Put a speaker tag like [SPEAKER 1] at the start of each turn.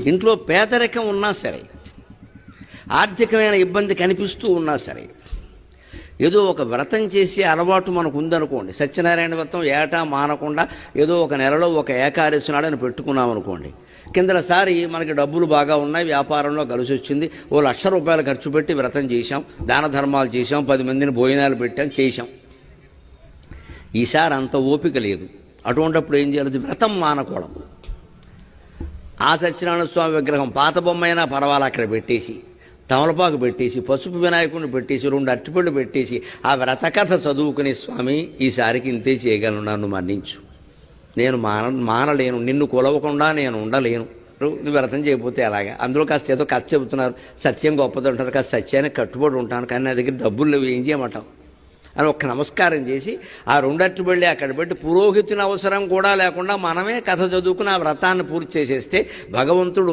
[SPEAKER 1] ఇంట్లో పేదరికం ఉన్నా సరే, ఆర్థికమైన ఇబ్బంది కనిపిస్తూ ఉన్నా సరే, ఏదో ఒక వ్రతం చేసి అలవాటు మనకు ఉందనుకోండి. సత్యనారాయణ వ్రతం ఏటా మానకుండా ఏదో ఒక నెలలో ఒక ఏకాదశి నాడని పెట్టుకున్నాం అనుకోండి. కిందసారి మనకి డబ్బులు బాగా ఉన్నాయి, వ్యాపారంలో కలిసి వచ్చింది, ఓ 1,00,000 రూపాయలు ఖర్చు పెట్టి వ్రతం చేశాం, దాన ధర్మాలు చేశాం, 10 మందిని భోజనాలు పెట్టాం, చేశాం. ఈసారి అంత ఓపిక లేదు. అటువంటిప్పుడు ఏం చేయాలి? వ్రతం మానకూడదు. ఆ సత్యనారాయణ స్వామి విగ్రహం పాత బొమ్మైనా పర్వాలా అక్కడ పెట్టేసి, తమలపాకు పెట్టేసి, పసుపు వినాయకుడిని పెట్టేసి, 2 అరటిపళ్ళు పెట్టేసి, ఆ వ్రతకథ చదువుకునే, స్వామి ఈసారికి ఇంతే చేయగలను, నన్ను మన్నించు, నేను మానలేను, నిన్ను కొలవకుండా నేను ఉండలేను, నువ్వు వ్రతం చేయకపోతే అలాగా. అందులో కాస్త ఏదో కథ చెబుతున్నారు, సత్యం గొప్పది అంటారు, కాస్త సత్యానికి కట్టుబడి ఉంటాను, కానీ నా దగ్గర డబ్బులు లేవు, ఏం చేయమంటావు అని ఒక్క నమస్కారం చేసి ఆ 2 అరటిపళ్ళు అక్కడ పెట్టి, పురోహితుని అవసరం కూడా లేకుండా మనమే కథ చదువుకుని ఆ వ్రతాన్ని పూర్తి చేసేస్తే భగవంతుడు